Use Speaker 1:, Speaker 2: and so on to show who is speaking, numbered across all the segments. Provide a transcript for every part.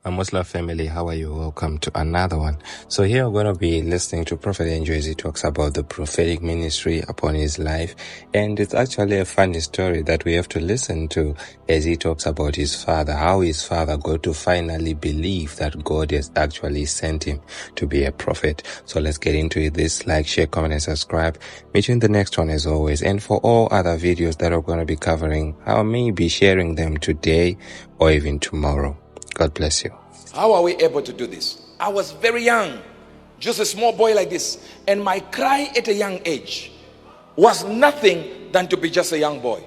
Speaker 1: My Muslim family, how are you? Welcome to another one. So here we're going to be listening to Prophet Angel as he talks about the prophetic ministry upon his life. And it's actually a funny story that we have to listen to as he talks about his father, how his father got to finally believe that God has actually sent him to be a prophet. So let's get into it. This, like, share, comment, and subscribe. Meet you in the next one as always. And for all other videos that I'm going to be covering, I may be sharing them today or even tomorrow. God bless you.
Speaker 2: How are we able to do this? I was very young, just a small boy like this, and my cry at a young age was nothing than to be just a young boy.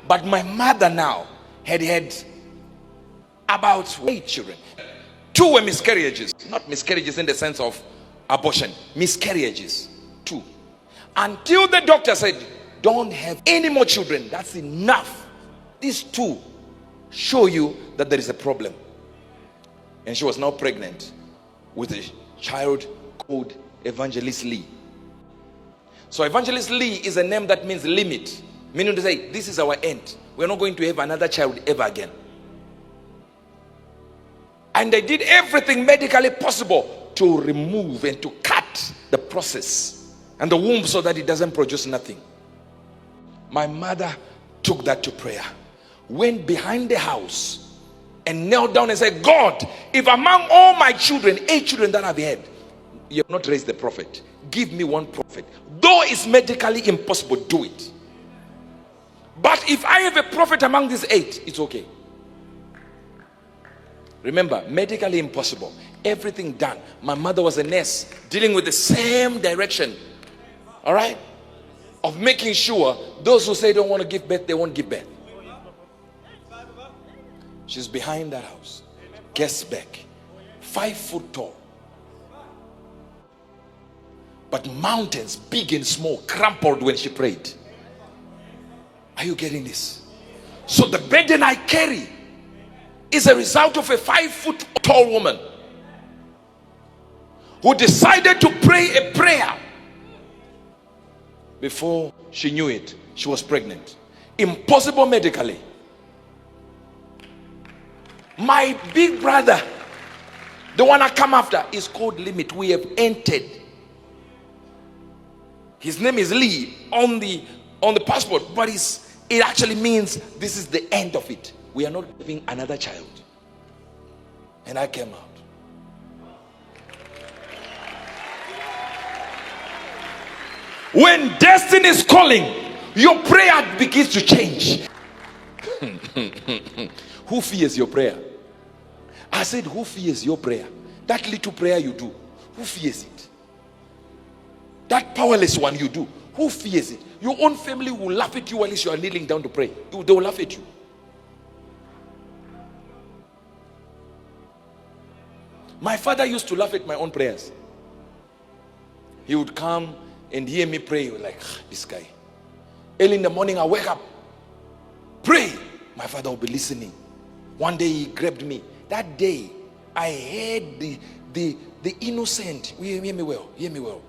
Speaker 2: But my mother now had about 8 children. 2 were miscarriages, not miscarriages in the sense of abortion, miscarriages, 2. Until the doctor said, don't have any more children, that's enough. These 2 show you that there is a problem. And she was now pregnant with a child called Evangelist Lee. So Evangelist Lee is a name that means limit, meaning to say this is our end. We're not going to have another child ever again. And they did everything medically possible to remove and to cut the process and the womb so that it doesn't produce nothing. My mother took that to prayer, went behind the house and knelt down and said, God, if among all my children, 8 children that I've had, you have not raised the prophet, give me one prophet. Though it's medically impossible, do it. But if I have a prophet among these 8, it's okay. Remember, medically impossible, everything done. My mother was a nurse dealing with the same direction, all right, of making sure those who say don't want to give birth, they won't give birth. She's behind that house, gets back, 5 foot tall, but mountains big and small crumpled when she prayed. Are you getting this? So the burden I carry is a result of a 5 foot tall woman who decided to pray a prayer. Before she knew it, she was pregnant. Impossible medically. My big brother, the one I come after, is called Limit. We have entered. His name is Lee on the passport, but it actually means this is the end of it. We are not having another child. And I came out. When destiny is calling, your prayer begins to change. Who fears your prayer? I said, who fears your prayer? That little prayer you do, who fears it? That powerless one you do, who fears it? Your own family will laugh at you while you are kneeling down to pray. They will laugh at you. My father used to laugh at my own prayers. He would come and hear me pray. He was like, this guy. Early in the morning, I wake up, pray. My father will be listening. One day he grabbed me. That day, I heard the innocent, hear me well,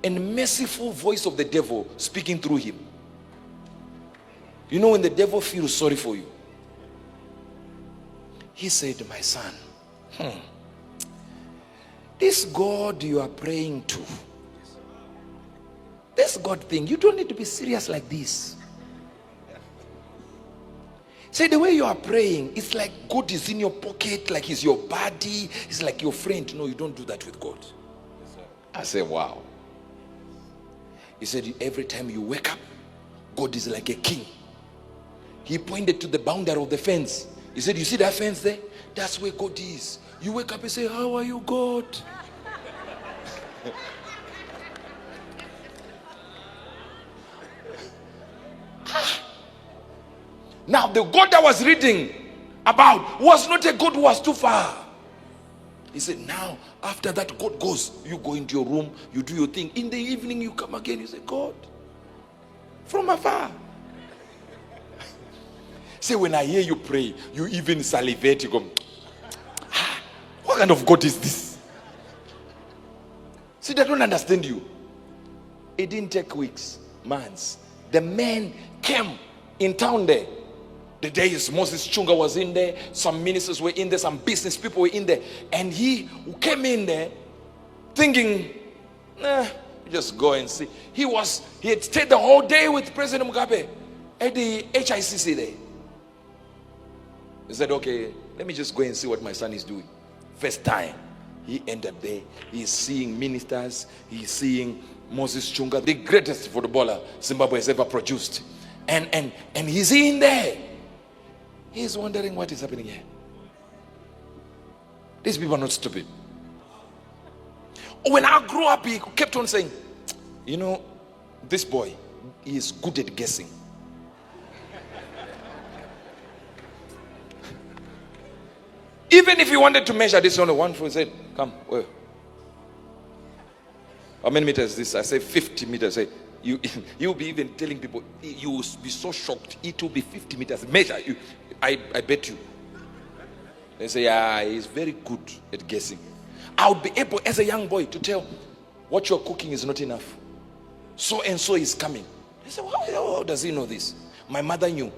Speaker 2: and merciful voice of the devil speaking through him. You know when the devil feels sorry for you? He said, my son, this God you are praying to, this God thing, you don't need to be serious like this. Say the way you are praying, it's like God is in your pocket, like he's your buddy, it's like your friend. No, you don't do that with God. I said, wow. He said, every time you wake up, God is like a king. He pointed to the boundary of the fence. He said, you see that fence there? That's where God is. You wake up and say, how are you, God? Now, the God I was reading about was not a God who was too far. He said, now, after that God goes, you go into your room, you do your thing. In the evening, you come again, you say, God, from afar. Say, when I hear you pray, you even salivate, you go, what kind of God is this? See, they don't understand you. It didn't take weeks, months. The man came in town there. The days Moses Chunga was in there, some ministers were in there, some business people were in there, and he came in there thinking, nah, just go and see. He had stayed the whole day with President Mugabe at the HICC there. He said, okay, let me just go and see what my son is doing. First time he entered there, he's seeing ministers, he's seeing Moses Chunga, the greatest footballer Zimbabwe has ever produced, and he's in there. He's wondering what is happening here. These people are not stupid. When I grew up, he kept on saying, you know, this boy, he is good at guessing. Even if he wanted to measure this on one foot, he said, come, where? How many meters is this? I say 50 meters. Say, you'll be even telling people, you will be so shocked. It will be 50 meters. Measure. I bet you. They say, yeah, he's very good at guessing. I would be able, as a young boy, to tell what you're cooking is not enough. So and so is coming. They say, how does he know this? My mother knew.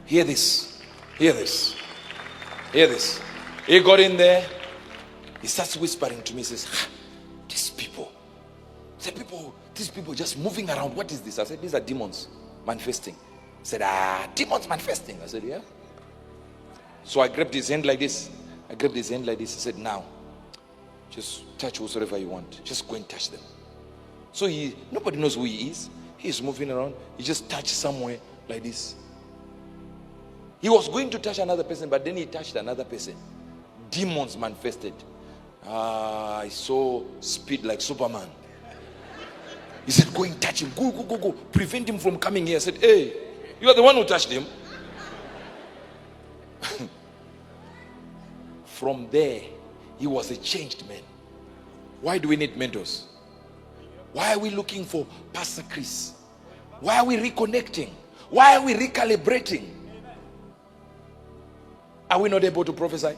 Speaker 2: Hear this. Hear this. Hear this. He got in there. He starts whispering to me. He says, these people. These people just moving around. What is this? I said, these are demons manifesting. He said, demons manifesting. I said, yeah. So I grabbed his hand like this. He said, now, just touch whosoever you want. Just go and touch them. So nobody knows who he is. He's moving around. He just touched somewhere like this. He was going to touch another person, but then he touched another person. Demons manifested. I saw speed like Superman. He said, go and touch him. Go. Prevent him from coming here. I said, hey, you are the one who touched him. From there, he was a changed man. Why do we need mentors? Why are we looking for Pastor Chris? Why are we reconnecting? Why are we recalibrating? Are we not able to prophesy?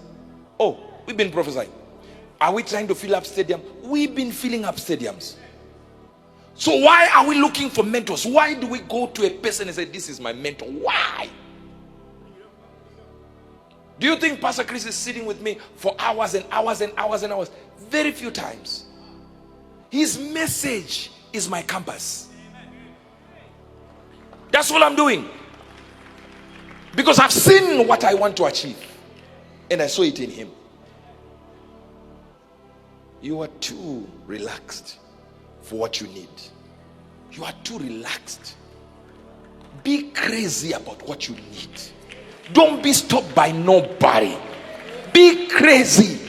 Speaker 2: Oh, we've been prophesying. Are we trying to fill up stadiums? We've been filling up stadiums. So why are we looking for mentors? Why do we go to a person and say, this is my mentor? Why? Do you think Pastor Chris is sitting with me for hours and hours and hours and hours? Very few times. His message is my compass. That's all I'm doing. Because I've seen what I want to achieve. And I saw it in him. You are too relaxed for what you need. You are too relaxed. Be crazy about what you need. Don't be stopped by nobody. Be crazy.